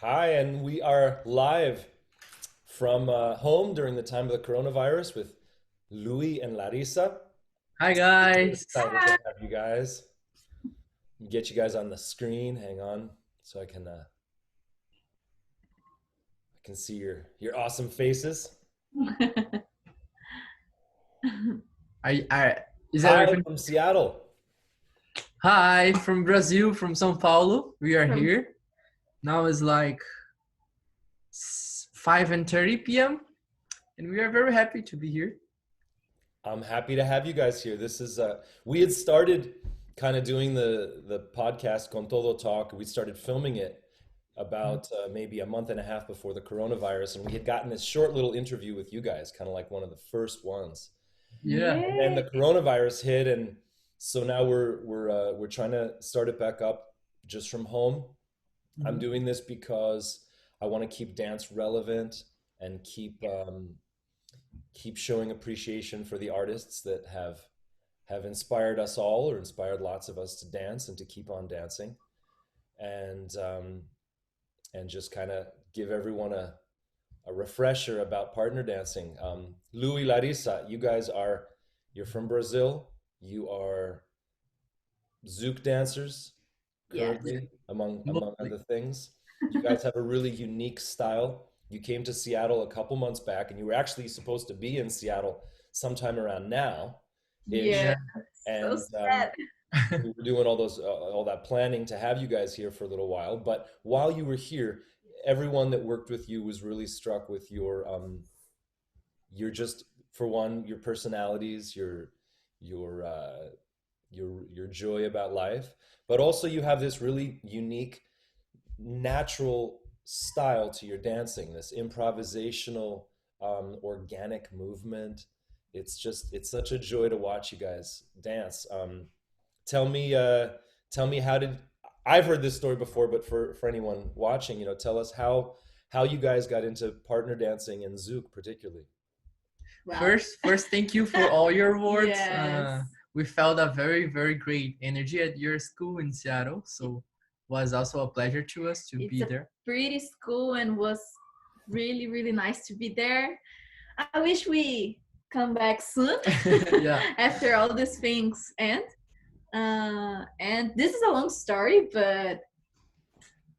Hi, and we are live from home during the time of the coronavirus with Louis and Larissa. Hi Super guys. excited to have you guys. Get you guys on the screen. Hang on, so I can see your awesome faces. I is Hi everything? from Seattle. Hi from Brazil, from São Paulo. We are From here. Now it's like 5:30 p.m. and we are very happy to be here. I'm happy to have you guys here. This is we had started kind of doing the podcast Con Todo Talk. We started filming it about maybe a month and a half before the coronavirus, and we had gotten this short little interview with you guys, kind of like one of the first ones. Yeah. And then Yay. the coronavirus hit, and so now we're trying to start it back up just from home. I'm Mhm. doing this because I want to keep dance relevant and keep showing appreciation for the artists that have inspired us all or inspired lots of us to dance and to keep on dancing and just kind of give everyone a refresher about partner dancing. Louis, Larissa, you're from Brazil. You are Zouk dancers Yes. Yeah. currently, among Mostly. other things. You guys have a really unique style. You came to Seattle a couple months back, and you were actually supposed to be in Seattle sometime around now-ish. Yeah. Yeah. So And sad. we were doing all that planning to have you guys here for a little while. But while you were here, everyone that worked with you was really struck with your just for one, your personalities, your your joy about life, but also you have this really unique natural style to your dancing, this improvisational organic movement. It's such a joy to watch you guys dance. Tell me tell me how did I've heard this story before, but for anyone watching, tell us how you guys got into partner dancing and Zouk particularly. Wow. First, thank you for all your words. Yes. We felt a very great energy at your school in Seattle, so was also a pleasure to us to It's be a there. pretty school and was really, really nice to be there. I wish we come back soon Yeah. after all these things end. And this is a long story, but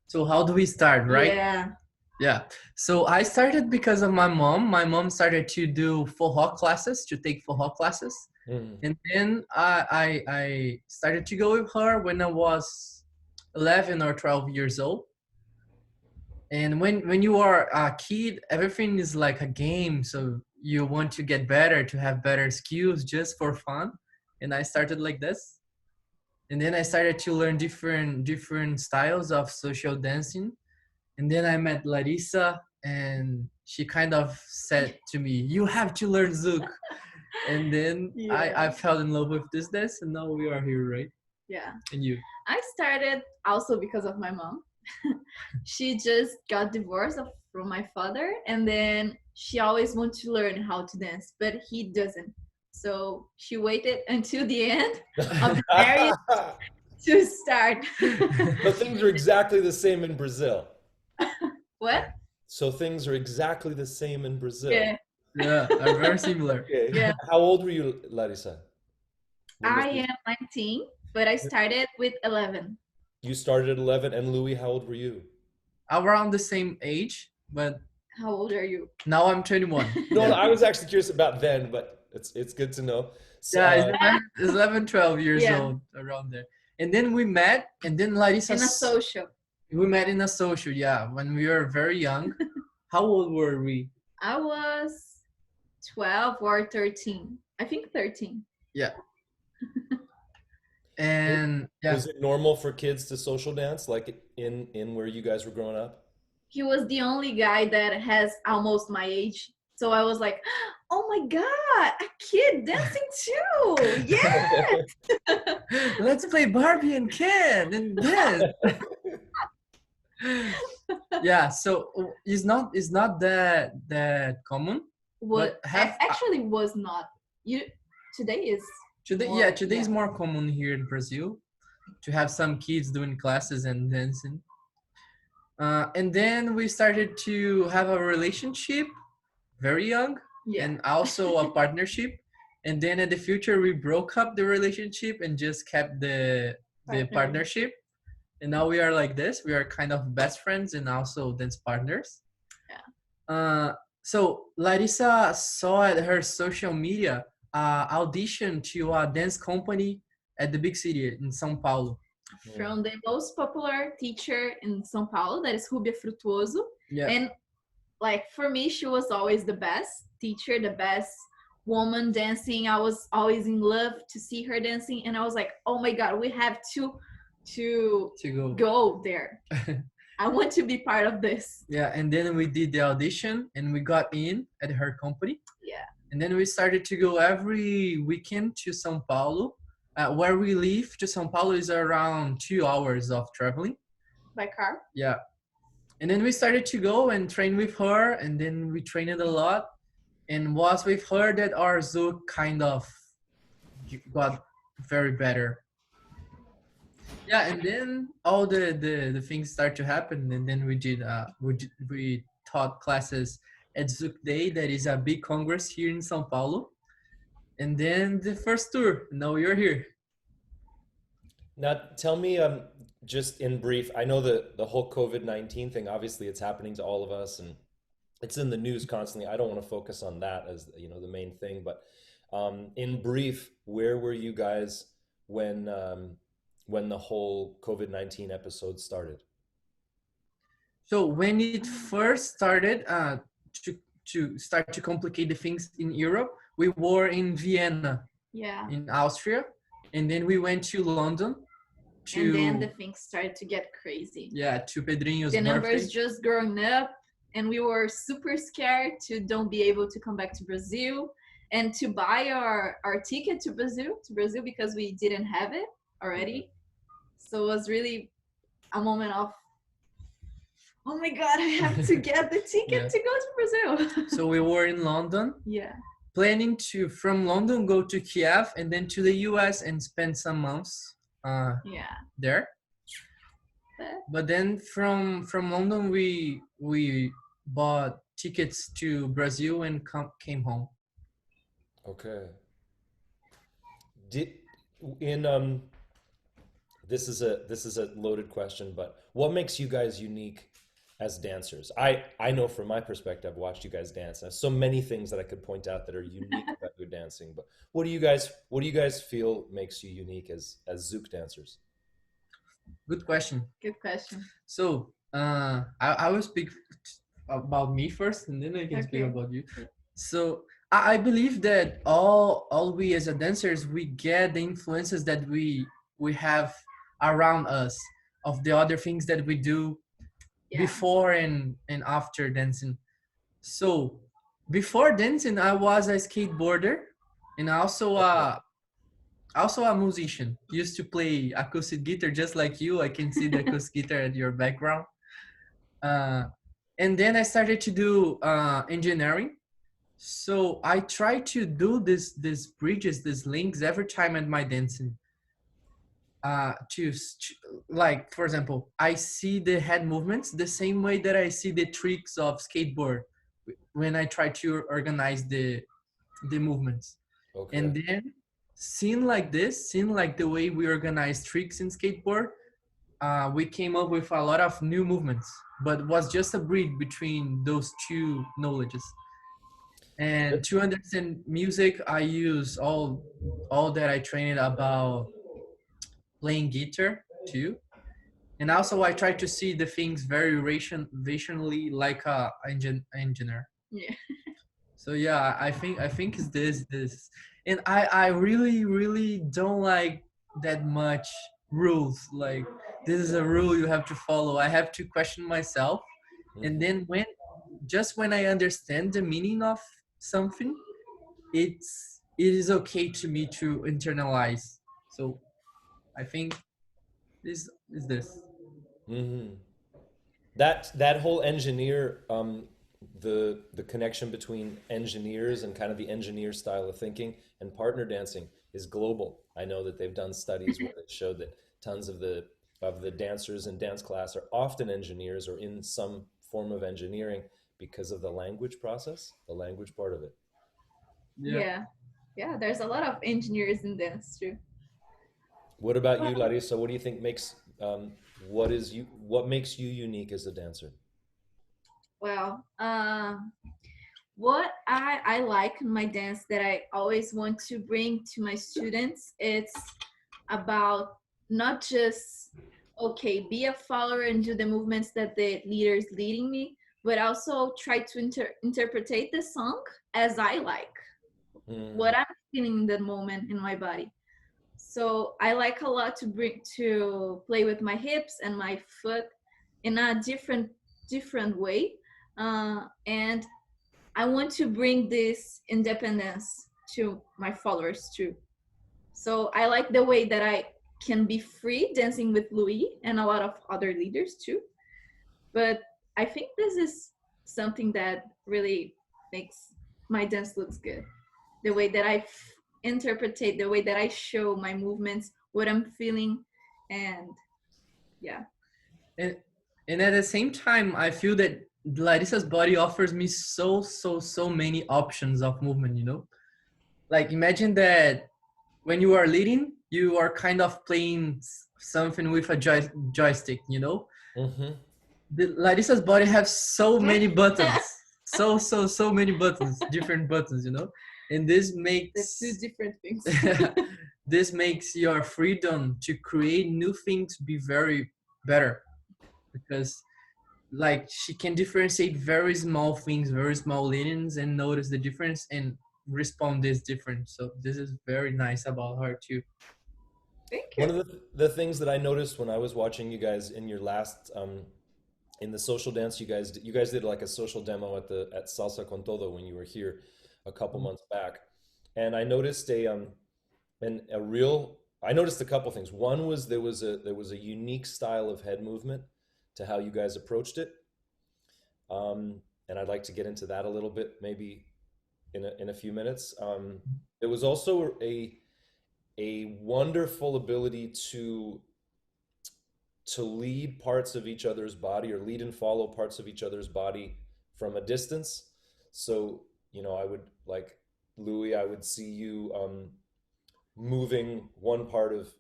So how do we start, right? yeah. Yeah. So I started because of my mom. My mom started to do forró classes, to take forró classes. Mhm. And then I started to go with her when I was 11 or 12 years old. And when you are a kid, everything is like a game. So you want to get better, to have better skills just for fun. And I started like this. And then I started to learn different styles of social dancing. And then I met Larissa, and she kind of said to me, "You have to learn Zouk." And then I Yeah. fell in love with this dance, and now we are here, right? Yeah. And you? I started also because of my mom. She just got divorced from my father, and then she always wanted to learn how to dance, but he doesn't. So she waited until the end of the marriage to start. So things are exactly the same in Brazil. What? So things are exactly the same in Brazil. Yeah, Yeah, are very similar. Okay. yeah. How old were you, Larissa? When this I was, am 19, but I started with 11. you started at 11, and Louis, how old were you? Around the same age, but How old are you? now I'm 21. No, no, Yeah. I was actually curious about then, but it's good to know. So, Yeah, it's 11, 12 years Yeah, old, around there. And then we met, and then Larissa, in a social. we met in a social, yeah, when we were very young. How old were we? I was 12 or 13. I think 13. Yeah. And yeah, was it normal for kids to social dance like in where you guys were growing up? He was the only guy that has almost my age. So I was like, oh my God, a kid dancing too. Yeah. let's play Barbie and Ken and this. Yeah, so it's not that common, but What have actually was not. You today is today, more, yeah, today yeah. is more common here in Brazil to have some kids doing classes and dancing. And then we started to have a relationship very young, Yeah. and also a partnership. And then in the future, we broke up the relationship and just kept the Partner. partnership. And now we are like this. We are kind of best friends and also dance partners. Yeah. Uh, so Larissa saw at her social media audition to a dance company at the big city in São Paulo. Mm. From the most popular teacher in São Paulo, that is Rubia Frutuoso. Yeah. And like for me, she was always the best teacher, the best woman dancing. I was always in love to see her dancing, and I was like, oh my god, we have to To go. go there. I want to be part of this. Yeah, and then we did the audition and we got in at her company. Yeah. And then we started to go every weekend to São Paulo. Where we live to São Paulo is around 2 hours of traveling. By car. Yeah. And then we started to go and train with her, and then we trained a lot. And was with her that our Zouk kind of got very better. Yeah, and then all the things start to happen, and then we taught classes at Zouk Day, that is a big congress here in São Paulo. And then the first tour. Now you're here. Now, tell me, just in brief, I know the whole COVID-19 thing, obviously it's happening to all of us and it's in the news constantly. I don't want to focus on that as, the main thing, but in brief, where were you guys when the whole COVID-19 episode started? So when it first started to to start to complicate the things in Europe, we were in Vienna, Yeah. in Austria, and then we went to London And then to the things started to get crazy. to Pedrinho's The birthday. numbers just growing up, and we were super scared to don't be able to come back to Brazil and to buy our ticket to Brazil because we didn't have it already. So it was really a moment of, oh my god, I have to get the ticket Yeah. to go to Brazil. So we were in London, Yeah. planning to from London go to Kiev and then to the US and spend some months Yeah. there. But But then from London we bought tickets to Brazil and came home. Okay. Did in this is a loaded question, but what makes you guys unique as dancers? I know from my perspective, I've watched you guys dance. There's so many things that I could point out that are unique about your dancing. But what do you guys feel makes you unique as Zouk dancers? Good question. good question. So I will speak about me first, and then I can speak Okay. about you. So I believe that all we as a dancers, we get the influences that we have around us of the other things that we do Yeah. before and after dancing. So before dancing, I was a skateboarder and also a musician. Used to play acoustic guitar just like you. I can see the acoustic guitar at your background. Uh, and then I started to do engineering. So I try to do these bridges, these links every time at my dancing. Like for example, I see the head movements the same way that I see the tricks of skateboard when I try to organize the movements. Okay. And then seeing like the way we organize tricks in skateboard, we came up with a lot of new movements, but was just a bridge between those two knowledges. And to understand music, I use all that I trained about playing guitar too. And also I try to see the things very rationally like a engineer. Yeah. So yeah, I think it's this, and I really don't like that much rules. Like this is a rule you have to follow. I have to question myself, and Mhm. then when I understand the meaning of something, it is okay to me to internalize. So I think this is this. Mhm. That whole engineer, the connection between engineers and kind of the engineer style of thinking and partner dancing is global. I know that they've done studies where they showed that tons of the of the dancers in dance class are often engineers or in some form of engineering because of the language process, the language part of it. Yeah. Yeah, yeah. There's a lot of engineers in dance too. What about you, Well, Larissa? What do you think makes what makes you unique as a dancer? well, what I like in my dance that I always want to bring to my students, it's about not just okay, be a follower and do the movements that the leader is leading me, but also try to interpretate the song as I like, Mm, what I'm feeling in that moment in my body. So I like a lot to play with my hips and my foot in a different way, and I want to bring this independence to my followers too. So I like the way that I can be free dancing with Louis and a lot of other leaders too. But I think this is something that really makes my dance looks good. The way that interpretate, the way that I show my movements, what I'm feeling, and yeah. and and at the same time I feel that Larissa's body offers me so many options of movement, you know. Like imagine that when you are leading you are kind of playing something with a joystick, you know. hmm Larissa's body has so many buttons, so many buttons, different buttons, you know. And this The two makes different things. this makes your freedom to create new things be very better, because like she can differentiate very small things, very small leanings, and notice the difference and respond this different. So this is very nice about her too. Thank One you. of the things that I noticed when I was watching you guys in your last in the social dance, you guys did like a social demo at the at Salsa con Todo when you were here a couple months back, and I noticed a real I noticed a couple things. One was there was a unique style of head movement to how you guys approached it, and I'd like to get into that a little bit maybe in a few minutes. There was also a wonderful ability to lead parts of each other's body or lead and follow parts of each other's body from a distance. So, you know, I would like Louis, I would see you moving one part of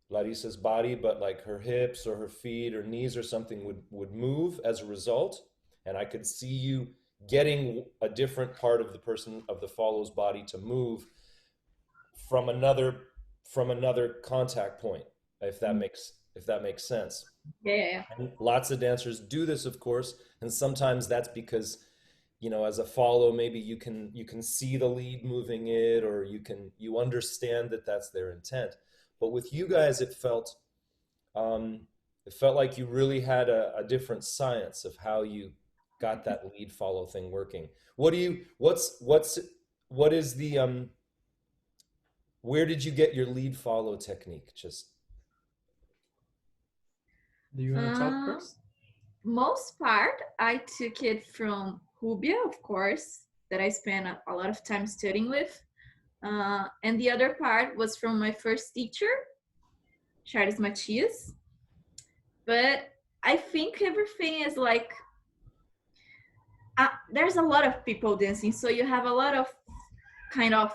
Larissa's body, but like her hips or her feet or knees or something would move as a result. And I could see you getting a different part of the person of the follow's body to move from another contact point, if that makes sense. Yeah, yeah, yeah. And lots of dancers do this, of course, and sometimes that's because, you know, as a follow, maybe you can see the lead moving it, or you understand that that's their intent. But with you guys, it felt like you really had a different science of how you got that lead follow thing working. What is the where did you get your lead follow technique? Just Do you want to talk Um, first? Most part, I took it from Rubia, of course, that I spent a lot of time studying with. And the other part was from my first teacher, Charles Matias. But I think everything is like, there's a lot of people dancing, so you have a lot of kind of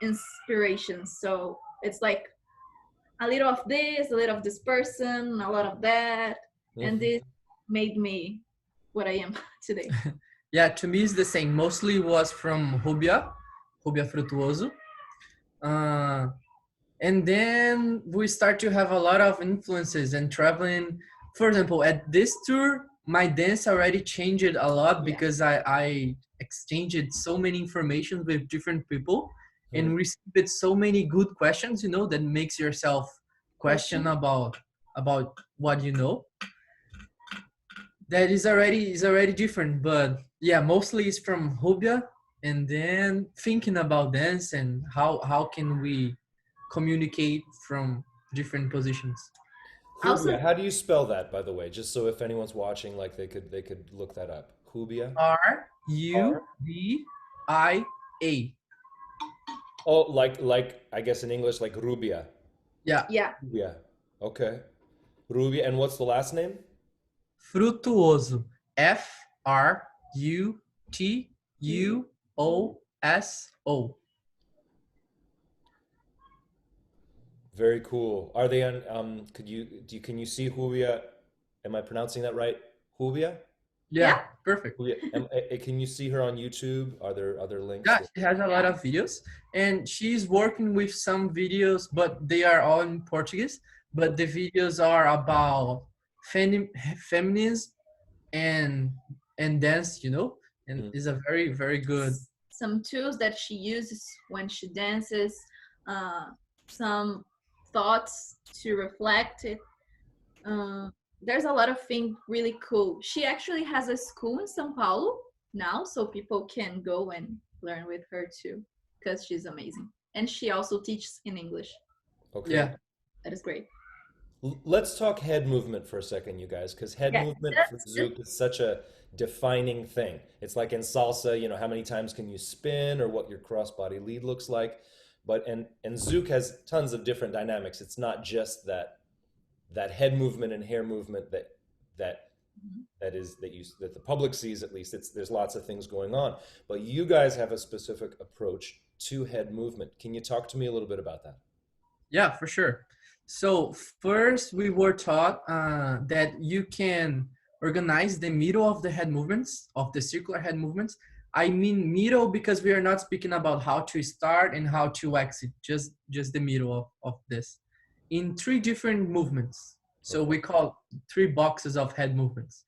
inspiration. So it's like a little of this, a little of this person, a lot of that. And Mhm. this made me what I am today. Yeah, to me it's the same. Mostly was from Rubia Frutuoso. Uh, and then we start to have a lot of influences and traveling. For example, at this tour my dance already changed a lot Yeah. because I exchanged so many information with different people Hmm. and received so many good questions, you know, that makes yourself question Question. about what you know. That is already different, but yeah, mostly it's from Rubia. And then thinking about dance and how can we communicate from different positions. Also, Hubia, how do you spell that, by the way? Just so if anyone's watching, like they could look that up. Hubia. R. Rubia. Oh, like I guess in English, like Rubia. Yeah. yeah. Rubia. Okay. Rubia. And what's the last name? Frutuoso. Frutuoso. Very cool. Are they on, can you see Julia? Am I pronouncing that right? Julia? Yeah, Yeah. perfect. Julia, can you see her on YouTube? Are there other links Yeah, there? she has a lot of videos, and she's working with some videos, but they are all in Portuguese. But the videos are about feminism and dance, and Mm. is a very very good. Some tools that she uses when she dances, uh, some thoughts to reflect it. Uh, there's a lot of things really cool. She actually has a school in São Paulo now, so people can go and learn with her too, because she's amazing. And she also teaches in English. Okay. Yeah, That is great. Let's talk head movement for a second, you guys, because head Okay, movement for that's good. Zouk is such a defining thing. It's like in salsa, how many times can you spin or what your crossbody lead looks like. But and Zouk has tons of different dynamics. It's not just that head movement and hair movement that that the public sees, at least. There's lots of things going on. But you guys have a specific approach to head movement. Can you talk to me a little bit about that? yeah, for sure. So first, we were taught that you can organize the middle of the head movements, of the circular head movements. I mean middle because we are not speaking about how to start and how to exit, just the middle of this, in three different movements. So Okay. we call three boxes of head movements.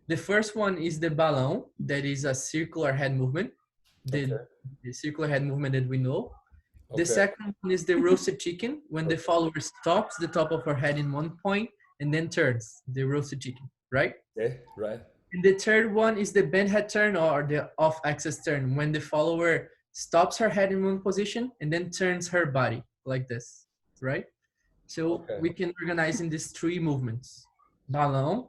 The first one is the balão, that is a circular head movement, the, Okay. the circular head movement that we know. The Okay. second one is the roasted chicken, when the Okay. follower stops the top of her head in one point and then turns, the roasted chicken, right? Okay. Right. And the third one is the bent head turn, or the off axis turn, when the follower stops her head in one position and then turns her body like this, right? So Okay. we can organize in these three movements: balão,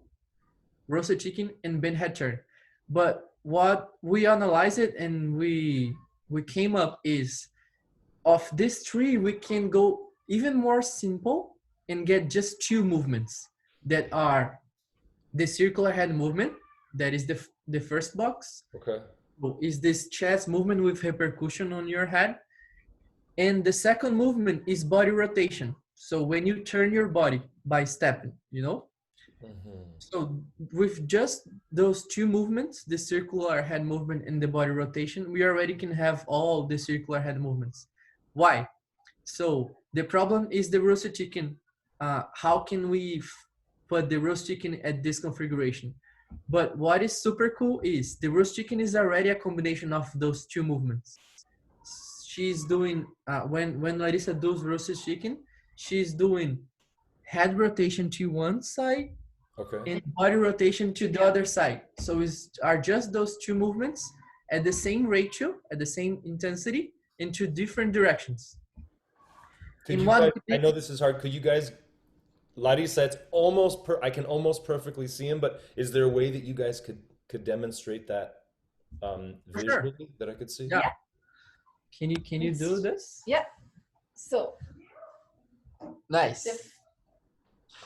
roasted chicken, and bent head turn. But what we analyzed it and we came up is, of these three, we can go even more simple and get just two movements that are the circular head movement, that is the first box. Okay. So is this chest movement with repercussion on your head. And the second movement is body rotation. So when you turn your body by stepping. Hmm. So with just those two movements, the circular head movement and the body rotation, we already can have all the circular head movements. Why? So the problem is the roasted chicken. How can we put the roast chicken at this configuration? But what is super cool is the roast chicken is already a combination of those two movements. She's doing, when Larissa does roasted chicken, she's doing head rotation to one side Okay. and body rotation to the other side. So are just those two movements at the same ratio, at the same intensity, in two different directions. Could In you one guys, I know this is hard. Could you guys, Larissa, it's almost I can almost perfectly see him, but is there a way that you guys could demonstrate that for sure. visually that I could see? Yeah. Yeah. Can you do this? Yeah. So Nice.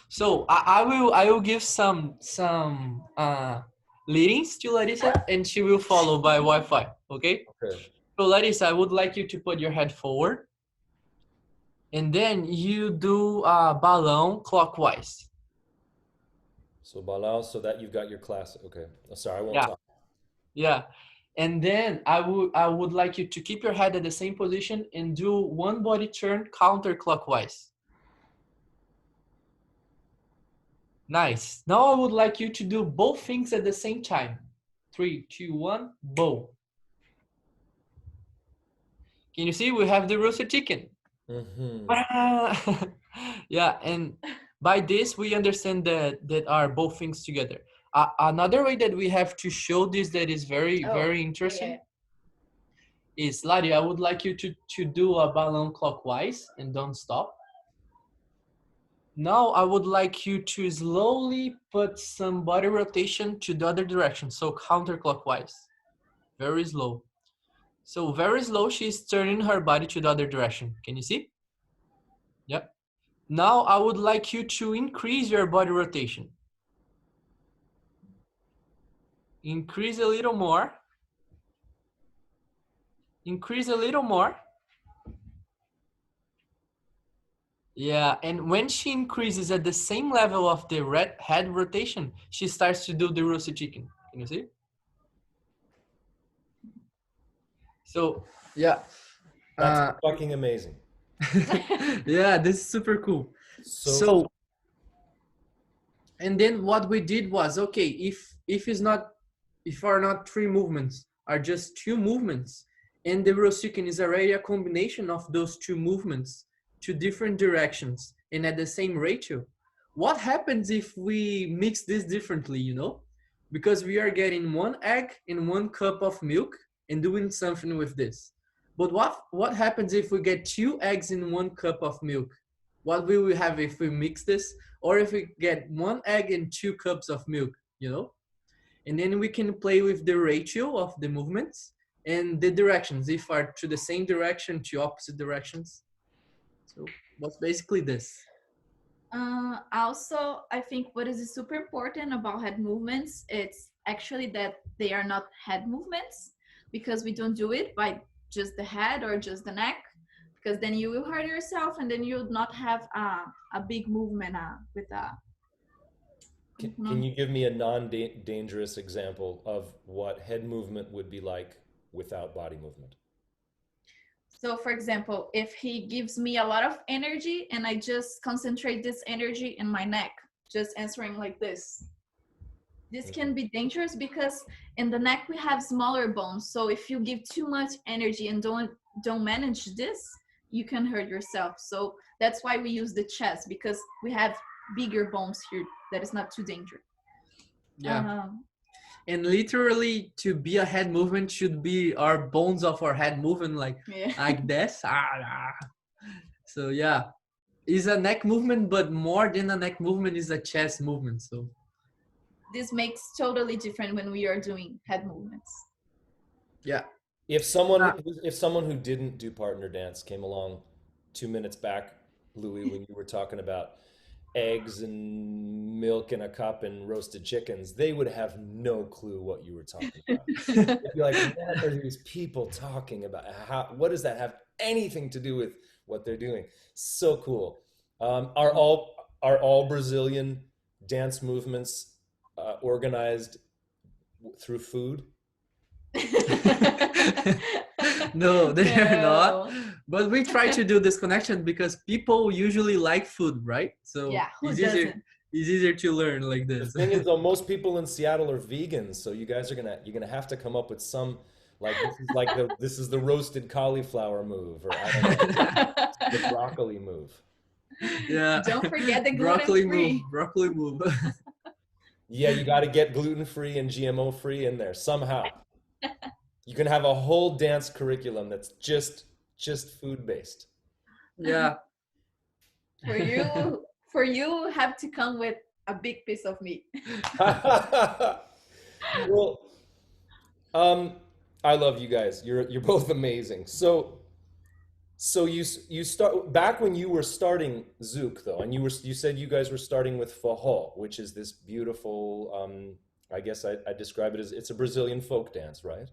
So I will give some leadings to Larissa, and she will follow by Wi-Fi. Okay. Okay. So Larissa, I would like you to put your head forward, and then you do balão clockwise. So Balao, so that you've got your class. Okay. Oh, sorry, I won't Yeah. talk. Yeah. And then I would like you to keep your head at the same position and do one body turn counterclockwise. Nice. Now I would like you to do both things at the same time. 3, 2, 1, boom. Can you see we have the roasted chicken? Mm-hmm. Yeah, and by this we understand that are both things together. Another way that we have to show this that is very very interesting is, Ladi, I would like you to do a balloon clockwise and don't stop. Now I would like you to slowly put some body rotation to the other direction, so counterclockwise, very slow. So very slow, she's turning her body to the other direction. Can you see? Yep. Now I would like you to increase your body rotation. Increase a little more. Increase a little more. Yeah, and when she increases at the same level of the head rotation, she starts to do the roasted chicken. Can you see? So, yeah. That's fucking amazing. Yeah, this is super cool. So, and then what we did was, okay, if are not three movements, are just two movements, and the Rosikin is already a combination of those two movements to different directions and at the same ratio, what happens if we mix this differently, you know? Because we are getting one egg and 1 cup of milk and doing something with this. But what happens if we get 2 eggs in 1 cup of milk? What will we have if we mix this? Or if we get 1 egg and 2 cups of milk, you know? And then we can play with the ratio of the movements and the directions, if are to the same direction, to opposite directions. So what's basically this? Also, I think what is super important about head movements, it's actually that they are not head movements, because we don't do it by just the head or just the neck, because then you will hurt yourself and then you'll not have a big movement with a. Can you give me a non-dangerous example of what head movement would be like without body movement? So for example, if he gives me a lot of energy and I just concentrate this energy in my neck, just answering like this can be dangerous, because in the neck we have smaller bones. So if you give too much energy and don't manage this, you can hurt yourself. So that's why we use the chest, because we have bigger bones here that is not too dangerous. Yeah. And literally, to be a head movement should be our bones of our head moving like this. So yeah, it's a neck movement, but more than a neck movement is a chest movement. So this makes totally different when we are doing head movements. Yeah. If someone who didn't do partner dance came along 2 minutes back, Louis, when you were talking about eggs and milk in a cup and roasted chickens, they would have no clue what you were talking about. They'd be like, what are these people talking about? What does that have anything to do with what they're doing? So cool. Are all Brazilian dance movements organized through food? No, they are not. But we try to do this connection because people usually like food, right? So yeah, it's easier to learn like this. The thing is, though, most people in Seattle are vegans, so you guys are you're gonna have to come up with some, like, this is the roasted cauliflower move, or I don't know, the broccoli move. Yeah. Don't forget the broccoli gluten-free. move. Broccoli move. Yeah, you got to get gluten-free and GMO-free in there somehow. You can have a whole dance curriculum that's just food-based. Yeah. For you have to come with a big piece of meat. Well, I love you guys. You're both amazing. So you start back when you were starting Zouk, though, and you said you guys were starting with forró, which is this beautiful, I guess I describe it as, it's a Brazilian folk dance, right?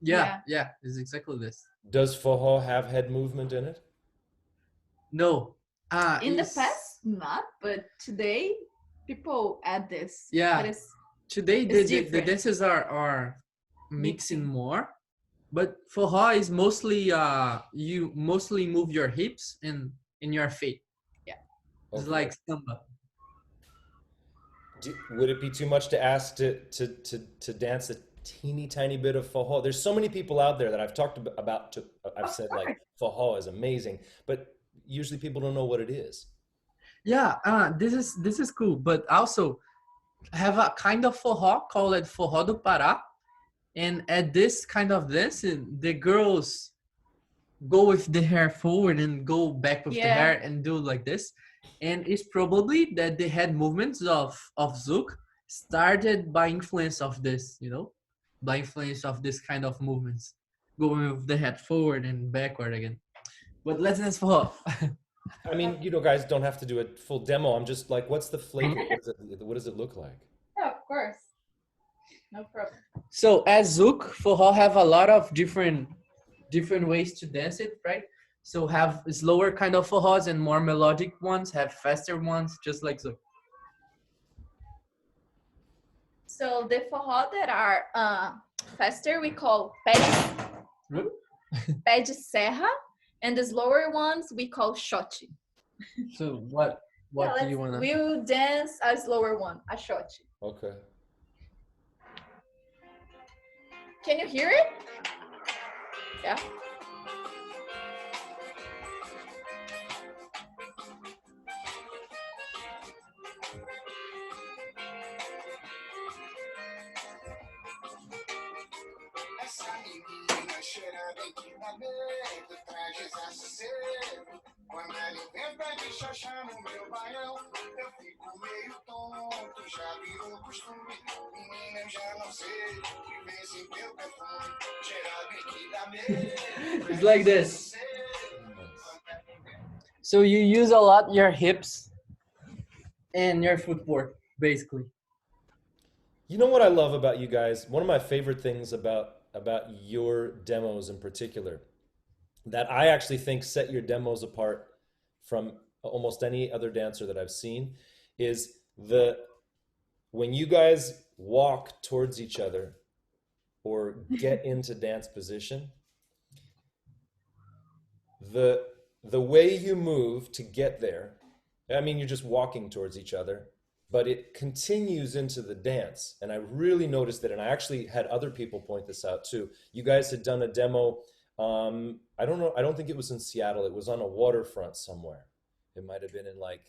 Yeah, it's exactly this. Does forró have head movement in it? No. In the past, not, but today people add this. Yeah. Today the dances are mixing more. But forró is mostly you mostly move your hips and in your feet. Yeah. It's like samba. Would it be too much to ask to dance a teeny tiny bit of forró? There's so many people out there that I've talked about. I've said like forró is amazing, but usually people don't know what it is. Yeah, this is cool, but also have a kind of forró called forró do Pará. And at this kind of dance, the girls go with the hair forward and go back with the hair and do like this. And it's probably that the head movements of Zouk started by influence of this, you know, by influence of this kind of movements, going with the head forward and backward again. But let's dance for I mean, guys don't have to do a full demo. I'm just like, what's the flavor? What does it look like? Yeah, of course. No problem. So as Zouk, forró have a lot of different ways to dance it, right? So have slower kind of forrós and more melodic ones, have faster ones, just like Zouk. So the forró that are faster, we call pé de serra, and the slower ones we call shot. So what do you wanna? We'll dance a slower one, a shot. Okay. Can you hear it? Yeah. Essa menina cheira de equipamento, trajes a ser. Quando ela inventa de xoxar no meu baião, eu fico meio tonto, já virou costume. Menina, eu já não sei, viver sem teu perfume, cheira de equipamento. It's like this. So you use a lot your hips and your footwork, basically. You know what I love about you guys? One of my favorite things about your demos in particular, that I actually think set your demos apart from almost any other dancer that I've seen, is the when you guys walk towards each other or get into dance position, the way you move to get there, I mean, you're just walking towards each other, but it continues into the dance. And I really noticed it. And I actually had other people point this out too. You guys had done a demo. I don't know. I don't think it was in Seattle. It was on a waterfront somewhere. It might have been in like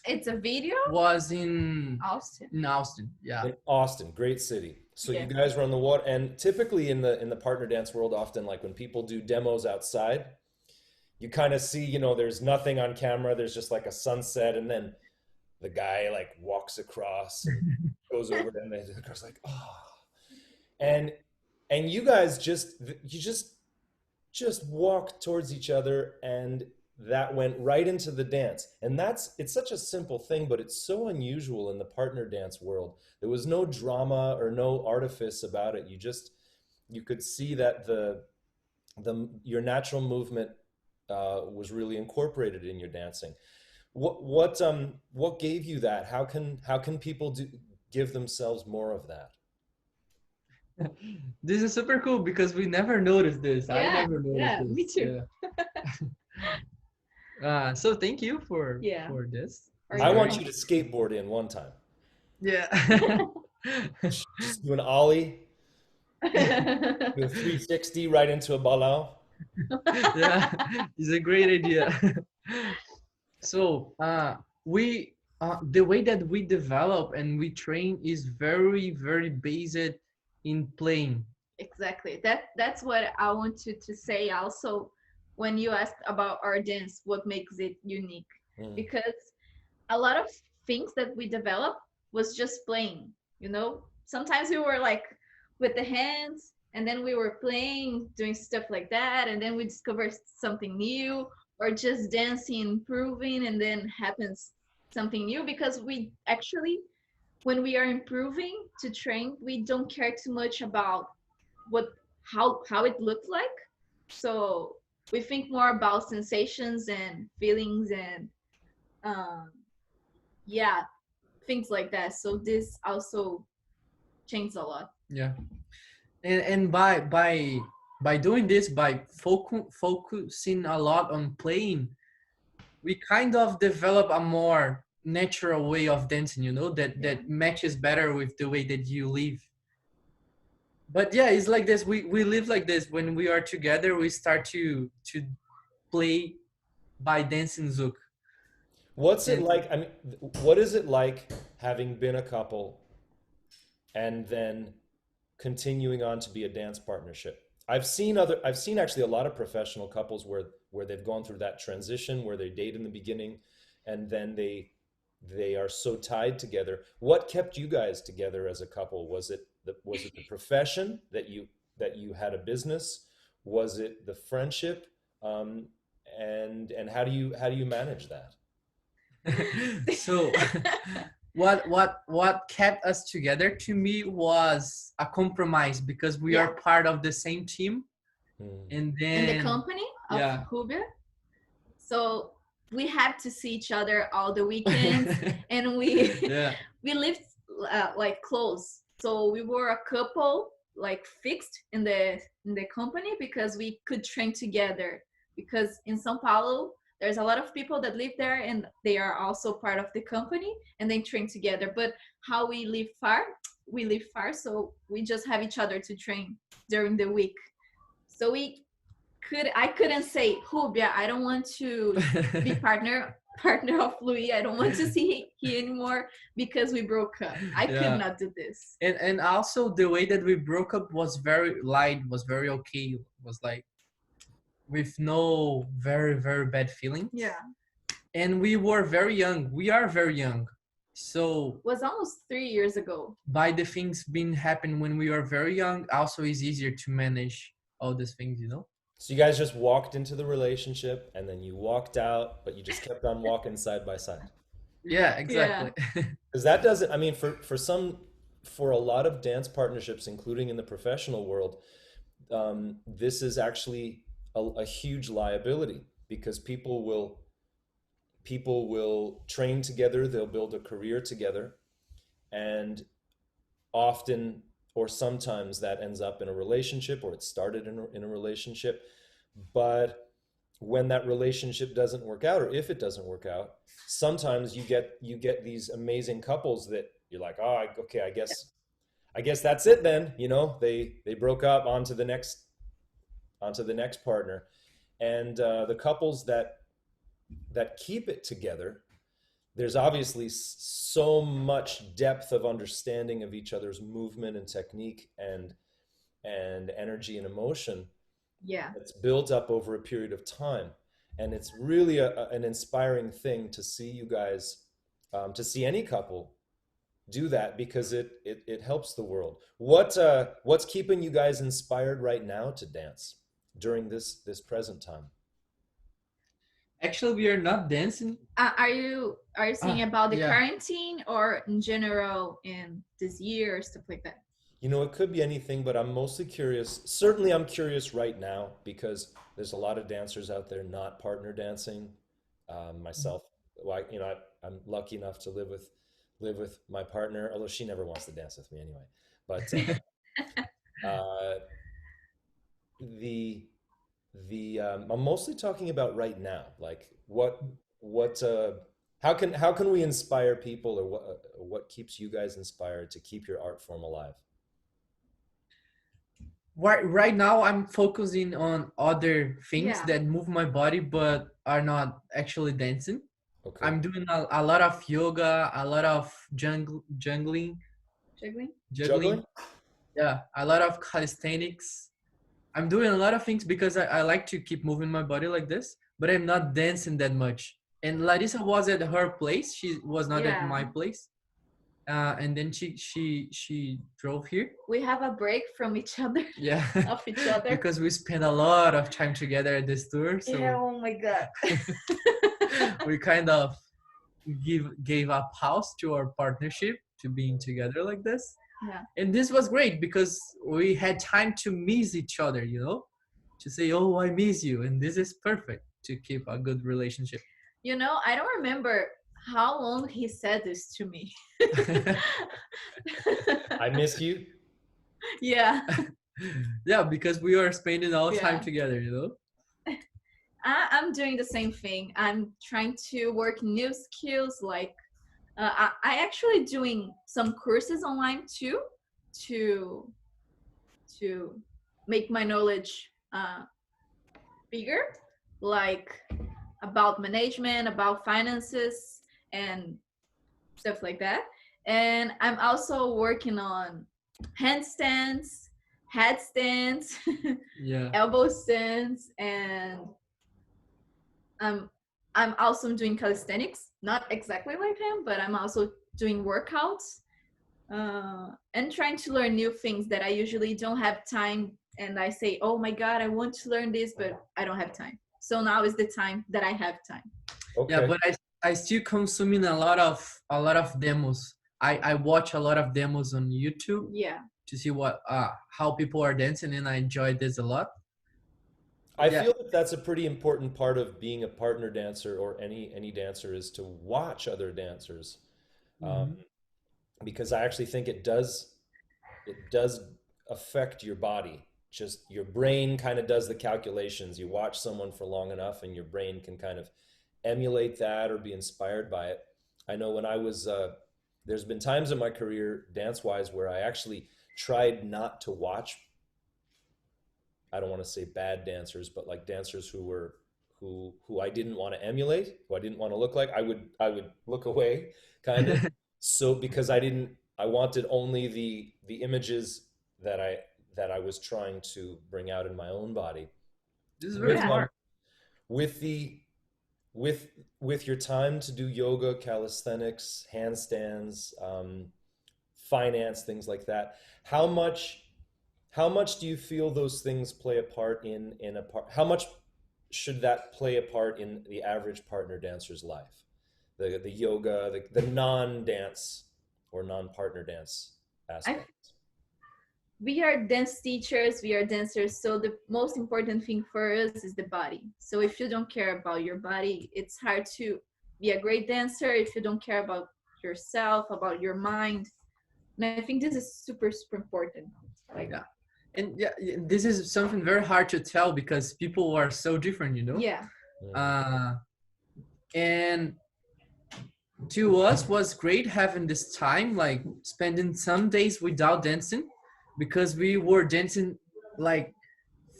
It's a video? Was in Austin. Austin, yeah. in Austin, great city. So Yeah. you guys were on the water, and typically in the partner dance world, often like when people do demos outside, you kind of see, there's nothing on camera. There's just like a sunset, and then the guy like walks across and goes over, and the girl's like, oh, and you guys just walk towards each other, and that went right into the dance. And it's such a simple thing, but it's so unusual in the partner dance world. There was no drama or no artifice about it. You could see that your natural movement was really incorporated in your dancing. What gave you that? How can people give themselves more of that? This is super cool because we never noticed this. I Yeah, never noticed yeah, this. me too. Yeah. So thank you for Yeah. this. Or I you want know. you to skateboard in one time. Yeah. Just do an ollie, do a 360 right into a ballon. Yeah, it's a great idea. So we the way that we develop and we train is very based in playing. Exactly. That's what I wanted to say also when you asked about our dance, what makes it unique. Mm. Because a lot of things that we developed was just playing, Sometimes we were like with the hands and then we were playing, doing stuff like that, and then we discovered something new, or just dancing, improving, and then happens something new because we actually when we are improving to train, we don't care too much about what how it looks like. So we think more about sensations and feelings and um yeah, things like that. So this also changed a lot. Yeah. And by doing this, by focusing a lot on playing, we kind of develop a more natural way of dancing, that matches better with the way that you live. But yeah, it's like this. We live like this. When we are together, we start to play by dancing zouk. What's it And like? I mean, what is it like having been a couple and then continuing on to be a dance partnership? I've seen actually a lot of professional couples where they've gone through that transition where they date in the beginning and then they are so tied together. What kept you guys together as a couple? Was it the profession that you had a business? Was it the friendship? and how do you manage that? So what kept us together to me was a compromise because we Yeah. are part of the same team. Hmm. And In the then company of yeah. Rubia. So we had to see each other all the weekends, and we Yeah, we lived like close. So we were a couple like fixed in the company because we could train together. Because in São Paulo, there's a lot of people that live there, and they are also part of the company, and they train together. But how we live far, so we just have each other to train during the week. So I couldn't say, Rubia, I don't want to be partner of Louis. I don't want to see he anymore because we broke up. I could yeah. not do this. And also the way that we broke up was very light, was very okay, was like with no very bad feelings. Yeah. And we were very young. We are very young. So It was almost 3 years ago. by the things being happen when we are very young, also is easier to manage all these things, you know? So you guys just walked into the relationship and then you walked out, but you just kept on walking side by side. Yeah, Yeah. exactly. Because that doesn't, I mean, for a lot of dance partnerships, including in the professional world, this is actually a huge liability because people will train together, they'll build a career together, and often or sometimes that ends up in a relationship, or it started in a relationship. But when that relationship doesn't work out, or if it doesn't work out, sometimes you get these amazing couples that you're like, oh, okay, I guess that's it then. They broke up, onto the next partner. And the couples that keep it together, there's obviously so much depth of understanding of each other's movement and technique and energy and emotion Yeah. that's built up over a period of time. And it's really an inspiring thing to see you guys, to see any couple do that, because it helps the world. What's keeping you guys inspired right now to dance during this present time? Actually, we are not dancing. Are you saying about the Yeah. quarantine or in general in this year or stuff like that? It could be anything, but I'm mostly curious. Certainly, I'm curious right now because there's a lot of dancers out there not partner dancing. Myself, well, I'm lucky enough to live with my partner, although she never wants to dance with me anyway. But uh, the I'm mostly talking about right now. Like what how can we inspire people, or what keeps you guys inspired to keep your art form alive? Right now I'm focusing on other things Yeah. that move my body but are not actually dancing. Okay. I'm doing a lot of yoga, a lot of Juggling? juggling. Juggling? Yeah, a lot of calisthenics. I'm doing a lot of things because I like to keep moving my body like this, but I'm not dancing that much. And Larissa was at her place. She was not at Yeah. my place. And then she drove here. We have a break from each other, Yeah, of each other. because we spent a lot of time together at this tour. So Yeah, oh my god. we kind of gave a pause to our partnership to being together like this. Yeah. And this was great because we had time to miss each other, to say, oh, I miss you. And this is perfect to keep a good relationship. I don't remember how long he said this to me. I miss you. Yeah. Yeah, because we are spending all time Yeah. together. I'm doing the same thing. I'm trying to work new skills. Like, I actually doing some courses online too, to to make my knowledge bigger, like about management, about finances, and stuff like that. And I'm also working on handstands, headstands, Yeah. elbow stands, and um, I'm also doing calisthenics. Not exactly like him, but I'm also doing workouts and trying to learn new things that I usually don't have time. And I say, oh my God, I want to learn this, but I don't have time. So now is the time that I have time. Yeah, Okay. but I still consuming a lot of demos. I watch a lot of demos on YouTube Yeah. to see what how people are dancing, and I enjoy this a lot. I Yeah. feel that that's a pretty important part of being a partner dancer or any dancer is to watch other dancers, um, Mhm. because I actually think it does affect your body. Just your brain kind of does the calculations. You watch someone for long enough, and your brain can kind of emulate that or be inspired by it. I know when I was there's been times in my career dance wise where I actually tried not to watch. I don't want to say bad dancers, but like dancers who I didn't want to emulate, who I didn't want to look like. I would look away, kind of. So because I wanted only the images that I was trying to bring out in my own body. This is very With Yeah. smart. with the with with your time to do yoga, calisthenics, handstands, finance, things like that. How much how much do you feel those things play a part in a part? How much should that play a part in the average partner dancer's life? The yoga, the non-dance or non-partner dance I aspect. we are dance teachers, we are dancers, so the most important thing for us is the body. So if you don't care about your body, it's hard to be a great dancer if you don't care about yourself, about your mind. And I think this is super, super important. Like, Yeah, and this is something very hard to tell because people are so different, you know. yeah, Mhm. Uh, and to us was great having this time, like spending some days without dancing, because we were dancing like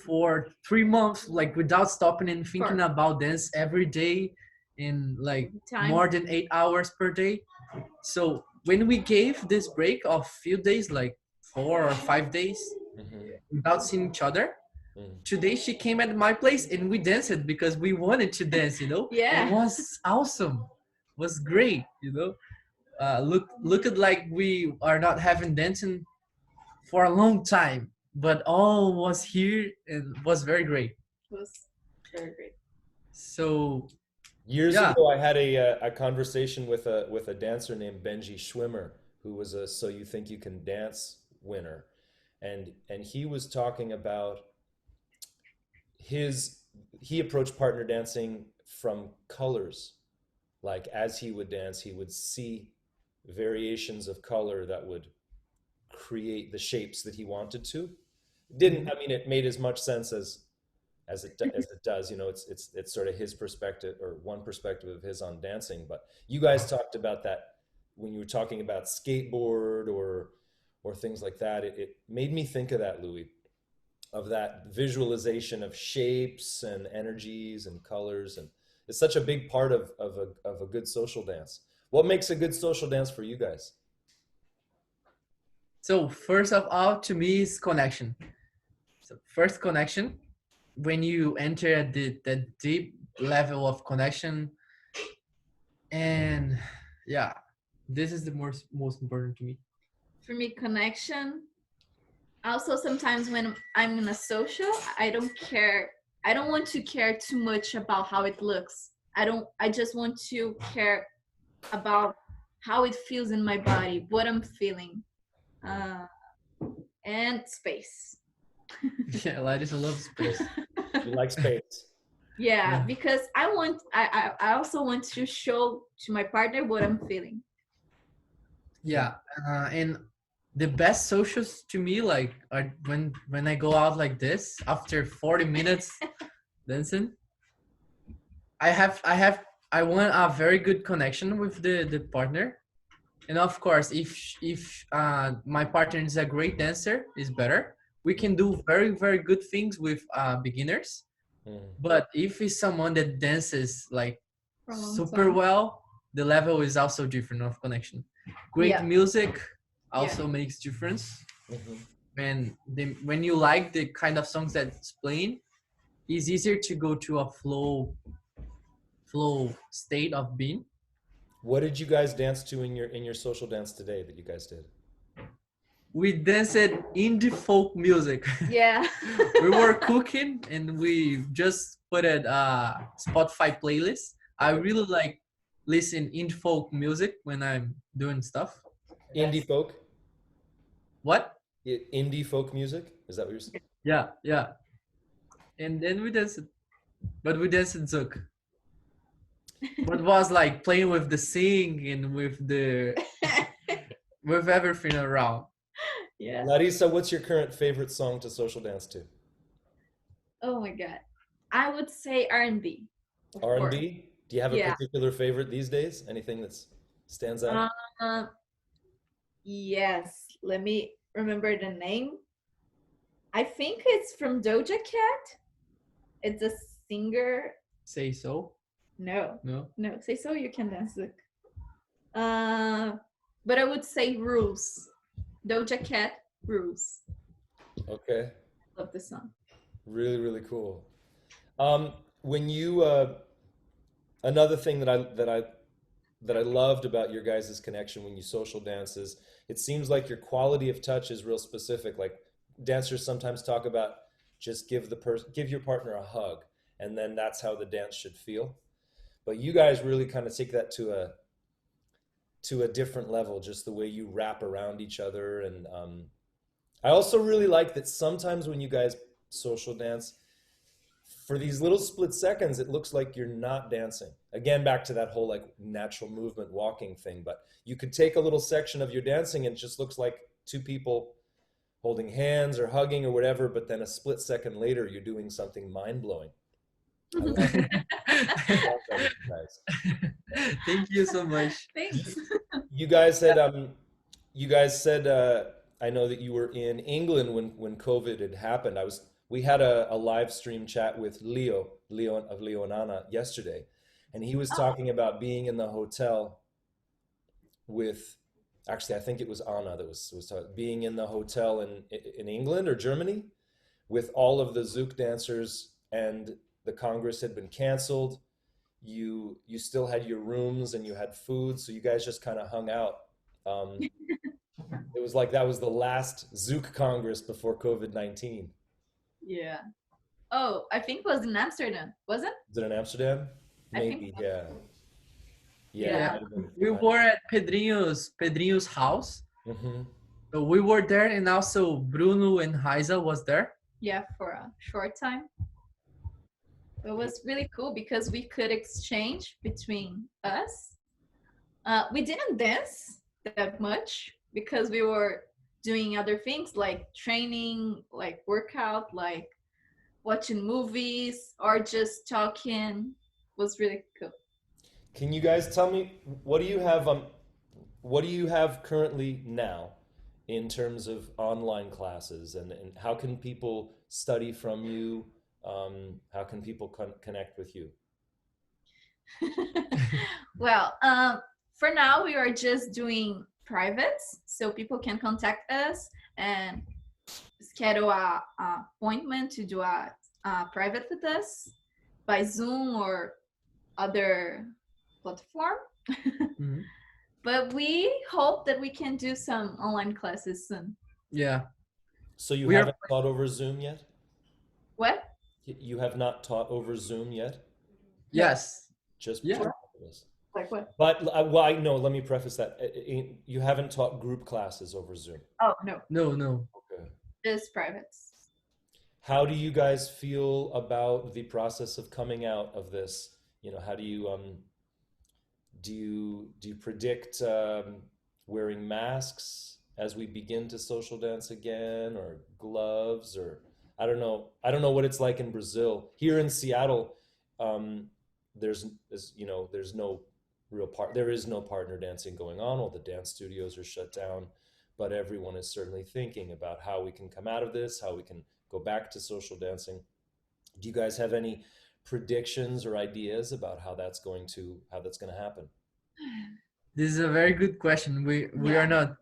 for 3 months, like without stopping and thinking for about dance every day, in like time. more than 8 hours per day. So when we gave this break of few days, like 4 or 5 days Mhm. without seeing each other, Mhm. today she came at my place and we danced because we wanted to dance, you know. And it Yeah, was awesome, was great, you know. Look at like we are not having dancing for a long time, but all was here and was very great. it was very great. So Years yeah. ago, I had a conversation with a dancer named Benji Schwimmer, who was a So You Think You Can Dance winner, and he was talking about his he approached partner dancing from colors. Like as he would dance, he would see variations of color that would create the shapes that he wanted to. Didn't Mhm. I mean it made as much sense as it does. You know, it's sort of his perspective or one perspective of his on dancing. But you guys talked about that when you were talking about skateboard or things like that. It made me think of that, Louis, of that visualization of shapes and energies and colors, and it's such a big part of a good social dance. What makes a good social dance for you guys? So first of all, to me is connection. So first connection, when you enter at the deep level of connection, and yeah, this is the most important to me. For me, connection. Also, sometimes when I'm in a social, I don't care. I don't want to care too much about how it looks. I don't. I just want to care about how it feels in my body, what I'm feeling, uh, and space. Yeah, Larissa loves space. You like space. Yeah, Yeah. because I also want to show to my partner what I'm feeling. Yeah, and the best socials to me like are when I go out like this after 40 minutes dancing. I want a very good connection with the partner, and of course if my partner is a great dancer is better. We can do very very good things with beginners, Mm. but if it's someone that dances like For a long super time. well, the level is also different of connection. Great Yeah, music yeah, also makes difference. Mhm. When you like the kind of songs that's playing, it's easier to go to a flow state of being. What did you guys dance to in your social dance today that you guys did? we danced indie folk music. Yeah. We were cooking and we just put it Spotify playlist. I really like listen indie folk music when I'm doing stuff. Indie folk? What? Indie folk music? Is that what you're saying? Yeah, yeah. And then we danced, but we danced zouk. But was like playing with the sing and with everything around. Yeah. Larissa, what's your current favorite song to social dance to? Oh my god. I would say R&B. Of course. R&B? Do you have a Yeah. particular favorite these days? Anything that stands out? Yes. Let me remember the name. I think it's from Doja Cat. It's a singer. Say so? No, No. no. Say so you can dance it. But I would say Rules. Doja Cat Rules. Okay. Love this song. Really, really cool. When you another thing that I loved about your guys' connection when you social dance is it seems like your quality of touch is real specific. Like dancers sometimes talk about just give your partner a hug, and then that's how the dance should feel. But you guys really kind of take that to a different level, just the way you wrap around each other. And I also really like that sometimes when you guys social dance, for these little split seconds, it looks like you're not dancing. Again, back to that whole like natural movement walking thing. But you could take a little section of your dancing and it just looks like two people holding hands or hugging or whatever. But then a split second later, you're doing something mind blowing. I love that with you guys. Thank you so much. Thanks. You guys said I know that you were in England when COVID had happened. We had a live stream chat with Leo of Leo and Anna yesterday, and he was talking about being in the hotel with, actually I think it was Anna that was talking, being in the hotel in England or Germany with all of the Zouk dancers, and the Congress had been canceled. You still had your rooms and you had food, so you guys just kind of hung out. It was like that was the last Zouk Congress before COVID-19. Yeah. Oh, I think it was in Amsterdam, was it? Is it in Amsterdam? I think Maybe, so. yeah. Yeah. Yeah. It might have been. We were at Pedrinho's house. Mhm. So we were there, and also Bruno and Heiza was there. Yeah, for a short time. It was really cool because we could exchange between us. We didn't dance that much because we were doing other things like training, like workout, like watching movies or just talking. It was really cool. Can you guys tell me what do you have currently now in terms of online classes, and how can people study from you? How can people connect with you? Well, for now we are just doing privates, so people can contact us and schedule a appointment to do a private with us by Zoom or other platform. Mhm. But we hope that we can do some online classes soon. Yeah. So you We are- haven't taught over Zoom yet? What? You have not taught over Zoom yet? Yes. Just Yeah. this. Like what? But well, no, let me preface that. You haven't taught group classes over Zoom. Oh, no, No. Okay. just privates. How do you guys feel about the process of coming out of this? How do you predict wearing masks as we begin to social dance again, or gloves, or I don't know. I don't know what it's like in Brazil. Here in Seattle, there's no there is no partner dancing going on. All the dance studios are shut down, but everyone is certainly thinking about how we can come out of this, how we can go back to social dancing. Do you guys have any predictions or ideas about how that's going to happen? This is a very good question. We are not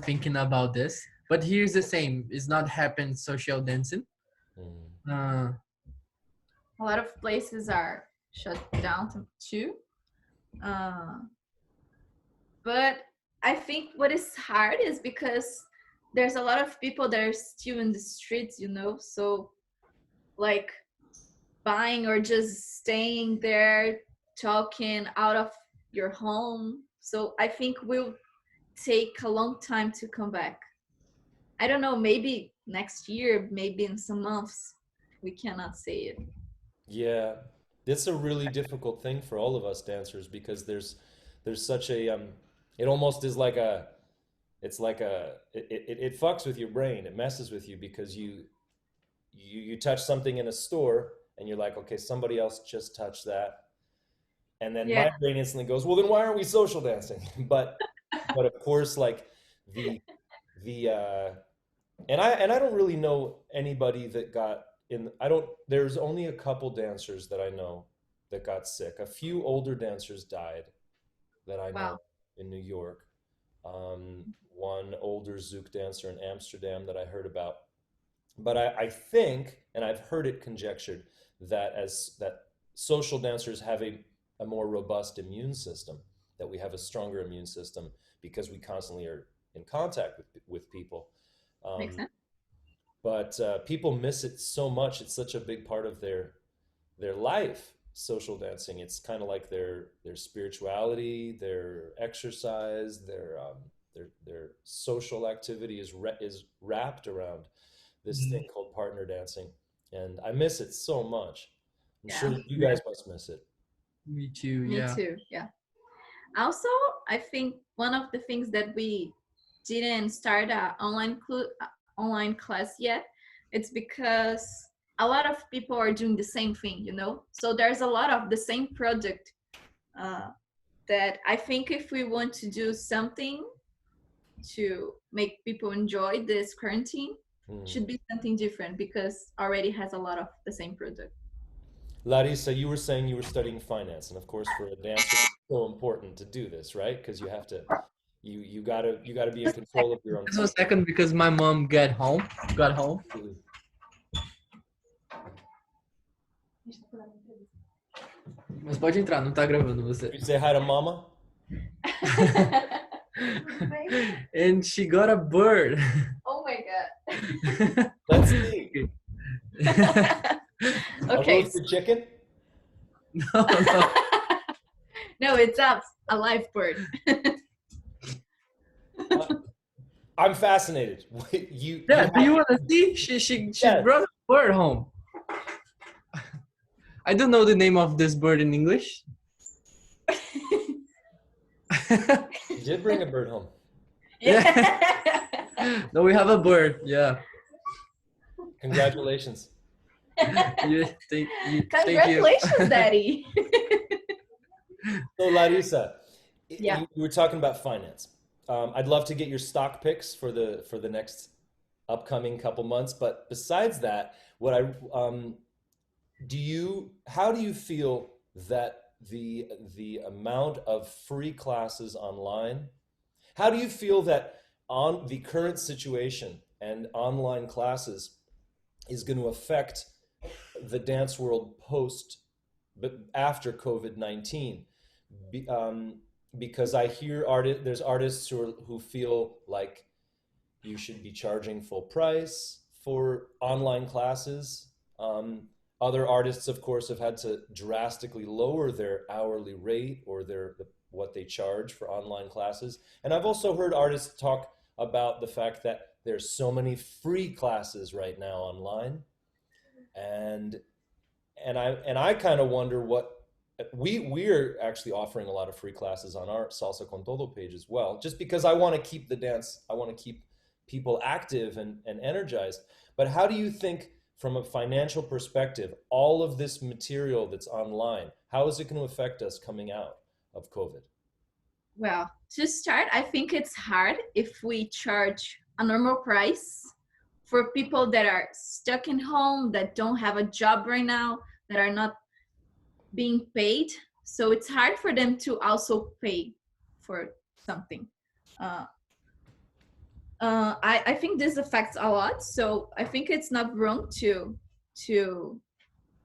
thinking about this. But here's the same. It's not happen social dancing. Mm. A lot of places are shut down too. But I think what is hard is because there's a lot of people that are still in the streets, so like buying or just staying there talking out of your home. So I think will take a long time to come back. I don't know, maybe next year, maybe in some months. We cannot say it. Yeah, it's a really difficult thing for all of us dancers because there's such a it almost is like a it's like it fucks with your brain. It messes with you because you touch something in a store and you're like, okay, somebody else just touched that. And then Yeah, my brain instantly goes, well, then why aren't we social dancing? But of course, like the the and I don't really know anybody that got in. I don't. There's only a couple dancers that I know that got sick. A few older dancers died that I know wow. in New York. One older Zouk dancer in Amsterdam that I heard about. But I think, and I've heard it conjectured, that as that social dancers have a more robust immune system, that we have a stronger immune system because we constantly are in contact with people. Makes Um, sense. but people miss it so much. It's such a big part of their life. Social dancing. It's kind of like their spirituality, their exercise, their social activity is wrapped around this thing Mhm. called partner dancing, and I miss it so much. I'm Yeah, sure you Yeah, guys must miss it. me too. me Yeah. too. Yeah. Also, I think one of the things that we didn't start a online class yet, it's because a lot of people are doing the same thing. So there's a lot of the same project, uh, that I think if we want to do something to make people enjoy this quarantine, Hmm. should be something different because already has a lot of the same product. Larissa, you were saying you were studying finance, and of course, for a dancer, it's so important to do this, right? Because you have to, you gotta be in Just a control of your second. own Just a future. second, because my mom got home. Absolutely. Mas pode entrar, não tá gravando You você. say hi to mama. And she got a bird. Oh my god. Let's see. A Okay. roasted chicken. No, no. No, it's a live bird. Uh, I'm fascinated. You Yeah, do have you want to see? She yes. brought a bird home. I don't know the name of this bird in English. You did bring a bird home. Yeah. No, we have a bird. Yeah. Congratulations. Yeah, thank you. Congratulations, Daddy. So Larissa, Yeah. you were talking about finance. I'd love to get your stock picks for the next upcoming couple months. But besides that, what I how do you feel that the amount of free classes online, how do you feel that on the current situation and online classes is going to affect the dance world post but after COVID-19? Be, because I hear there's artists who feel like you should be charging full price for online classes. Other artists, of course, have had to drastically lower their hourly rate or what they charge for online classes. And I've also heard artists talk about the fact that there's so many free classes right now online, and I kind of wonder what we're actually offering a lot of free classes on our Salsa con Todo page as well, just because I want to keep the dance, I want to keep people active and energized. But how do you think, from a financial perspective, all of this material that's online, how is it going to affect us coming out of COVID? Well, to start, I think it's hard if we charge a normal price for people that are stuck in home, that don't have a job right now, that are not being paid. So it's hard for them to also pay for something. Uh, I think this affects a lot. So I think it's not wrong to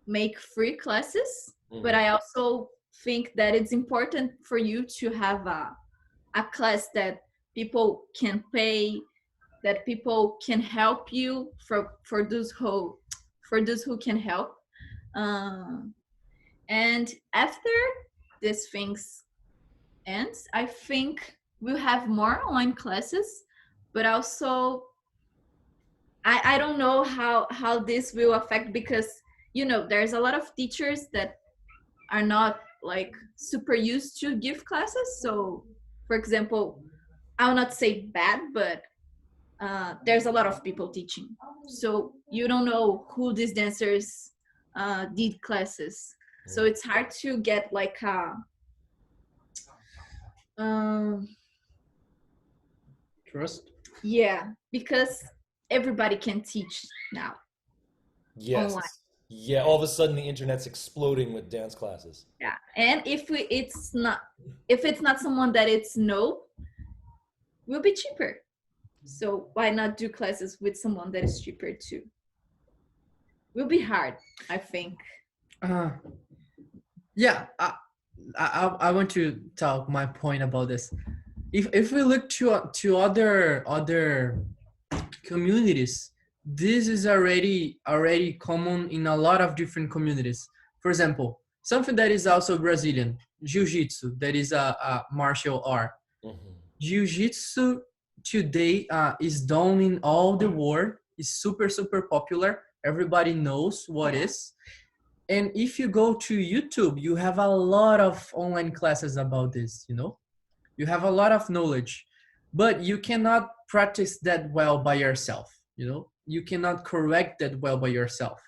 make free classes, but Hmm. I also think that it's important for you to have a class that people can pay, that people can help you for those who can help. Um, and after these things ends, I think we'll have more online classes, but also I don't know how this will affect, because there's a lot of teachers that are not like super used to give classes. So for example, I'll not say bad, but there's a lot of people teaching, so you don't know who these dancers did classes. So it's hard to get like a um, Trust. yeah, because everybody can teach now online. Yes. Yeah, all of a sudden the internet's exploding with dance classes. Yeah, and if it's not someone that it's no, will be cheaper. So why not do classes with someone that is cheaper too? Will be hard, I think. Uh, yeah, I want to talk my point about this. If we look to other communities, this is already common in a lot of different communities. For example, something that is also Brazilian, jiu-jitsu, that is a martial art. Mhm. Jiu-jitsu today is done in all the world. It's super popular. Everybody knows what is. And if you go to YouTube, you have a lot of online classes about this, you have a lot of knowledge, but you cannot practice that well by yourself. You cannot correct that well by yourself.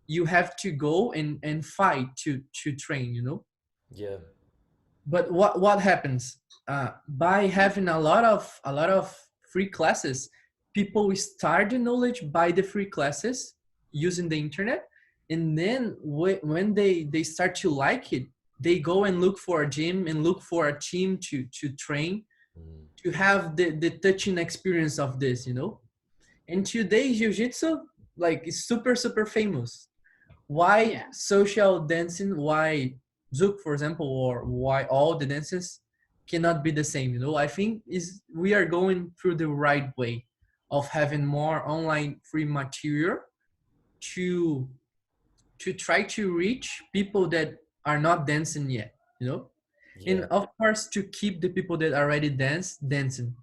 You have to go and fight to train. Yeah. But what happens by having a lot of free classes, people start the knowledge by the free classes using the internet, and then when they start to like it, they go and look for a gym and look for a team to train, Mm. to have the touching experience of this. And today jiu-jitsu like is super famous. Why Yeah. social dancing, why zouk, for example, or why all the dances cannot be the same? I think is we are going through the right way of having more online free material to try to reach people that are not dancing yet. And Yeah. of course to keep the people that already dancing.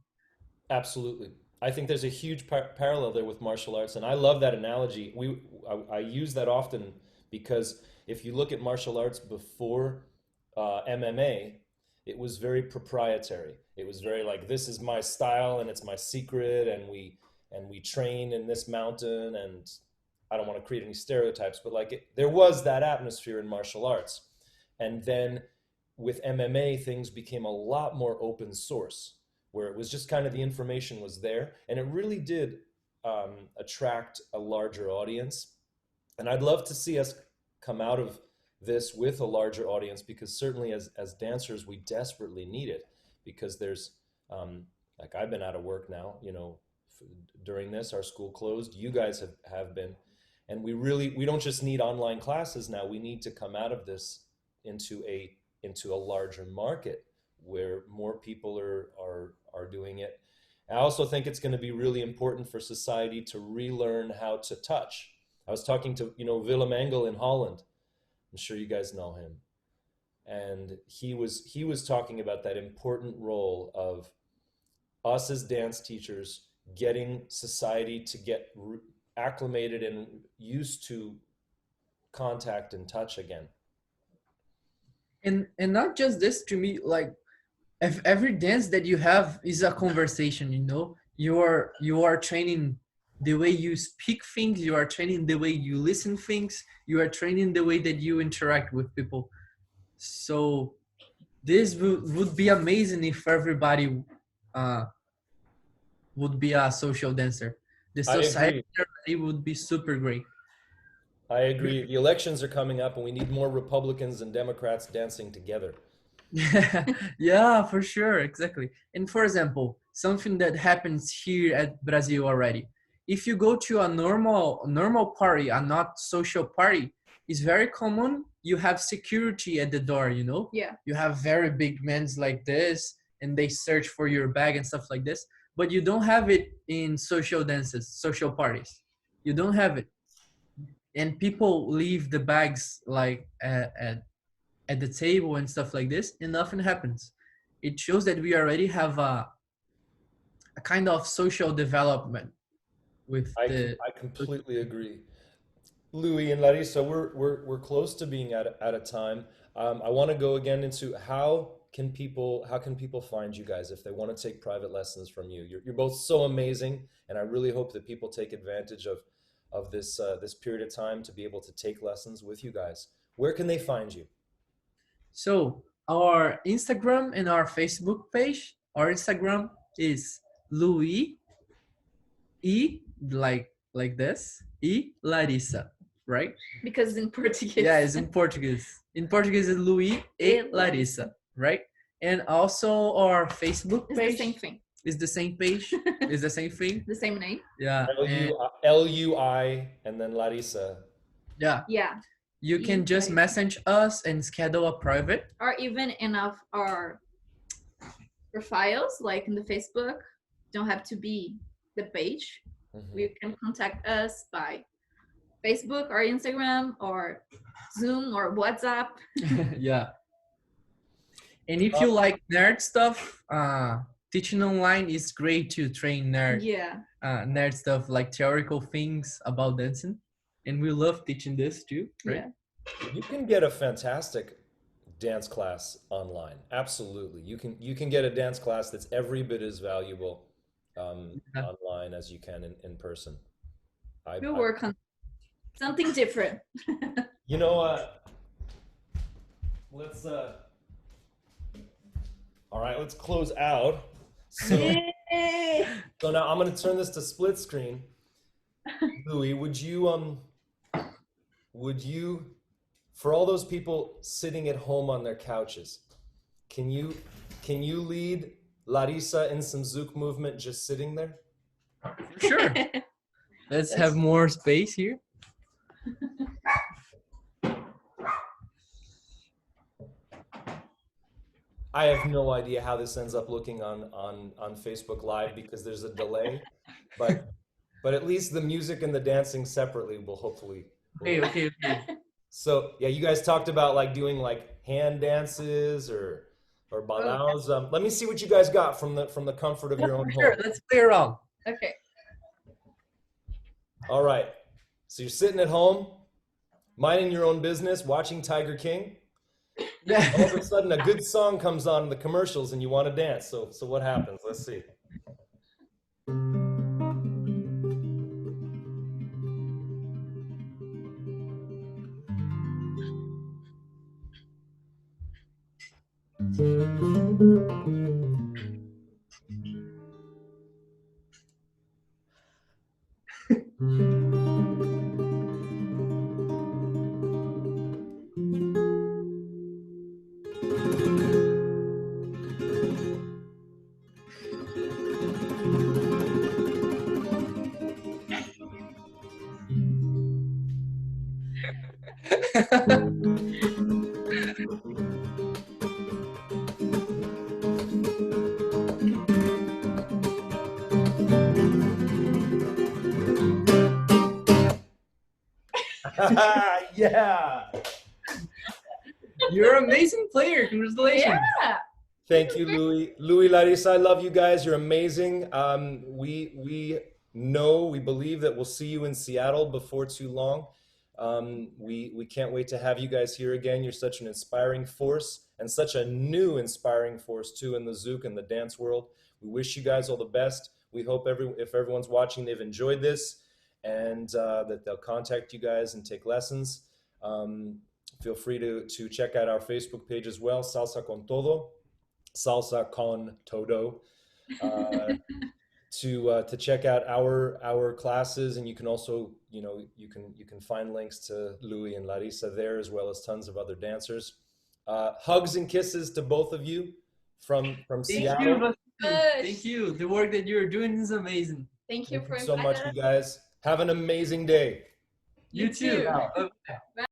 Absolutely. I think there's a huge parallel there with martial arts, and I love that analogy. I use that often because if you look at martial arts before MMA, it was very proprietary. It was very like this is my style and it's my secret, and we train in this mountain, and I don't want to create any stereotypes, but like there was that atmosphere in martial arts, and then with MMA, things became a lot more open source where it was just kind of the information was there, and it really did attract a larger audience. And I'd love to see us come out of this with a larger audience, because certainly as dancers we desperately need it, because there's like I've been out of work now, during this our school closed, you guys have been, and we don't just need online classes now, we need to come out of this into a larger market where more people are doing it. I also think it's going to be really important for society to relearn how to touch. I was talking to Willem Engel in Holland. I'm sure you guys know him, and he was talking about that important role of us as dance teachers getting society to get acclimated and used to contact and touch again. And not just this, to me, like if every dance that you have is a conversation. You are training the way you speak things, you are training the way you listen things, you are training the way that you interact with people. So this would be amazing if everybody uh, would be a social dancer. The I society agree. would be super great. I agree. The elections are coming up, and we need more Republicans and Democrats dancing together. Yeah, for sure, exactly. And for example, something that happens here at Brazil already. If you go to a normal party, a not social party, it's very common. You have security at the door. Yeah. You have very big men like this, and they search for your bag and stuff like this. but you don't have it in social dances, social parties. You don't have it, and people leave the bags like at the table and stuff like this, and nothing happens. It shows that we already have a kind of social development with the. I completely agree. Louis and Larissa, we're close to being at a time. I want to go again into how can people find you guys if they want to take private lessons from you? You're both so amazing, and I really hope that people take advantage of this period of time to be able to take lessons with you guys. Where can they find you? So our Instagram and our Facebook page. Our Instagram is Louis E like this E Larissa, right? Because in Portuguese. Yeah, it's in Portuguese. In Portuguese, it's Lui e Larissa, right? And also our Facebook It's page the same thing. is the same page. Is the same thing. The same name. Yeah. and- Lui and then Larissa. yeah. Yeah. You can just message us and schedule a private. Or even in our profiles, like in the Facebook, don't have to be the page. Mhm. You can contact us by Facebook or Instagram or Zoom or WhatsApp. Yeah. And if you like nerd stuff, teaching online is great to train Yeah. nerd stuff like theoretical things about dancing. And we love teaching this too, right? Yeah. You can get a fantastic dance class online. Absolutely. You can get a dance class that's every bit as valuable online as you can in person. We'll work on something different. You know, let's all right, let's close out. So now I'm going to turn this to split screen. Louis, would you, for all those people sitting at home on their couches, can you lead Larissa in some Zouk movement just sitting there? Sure. Let's have more space here. I have no idea how this ends up looking on Facebook Live because there's a delay, but at least the music and the dancing separately will hopefully. Okay. So yeah, you guys talked about like doing like hand dances or balaos. Let me see what you guys got from the comfort of your own home. Sure, let's play around. Okay. All right. So you're sitting at home, minding your own business, watching Tiger King. All of a sudden, a good song comes on in the commercials, and you want to dance. So what happens? Let's see. Yeah. You're an amazing player. Congratulations. Yeah. Thank you, Louis, Larissa. I love you guys. You're amazing. We believe that we'll see you in Seattle before too long. We can't wait to have you guys here again. You're such an inspiring force and such a new inspiring force too in the Zouk and the dance world. We wish you guys all the best. We hope if everyone's watching, they've enjoyed this and that they'll contact you guys and take lessons. Feel free to check out our Facebook page as well, Salsa con Todo. Salsa con Todo, to check out our classes, and you can also you can find links to Louis and Larissa there as well as tons of other dancers. Hugs and kisses to both of you from Seattle. Thank you. The work that you're doing is amazing. Thank you for so much, inviting you us. guys. Have an amazing day. You too. Bye.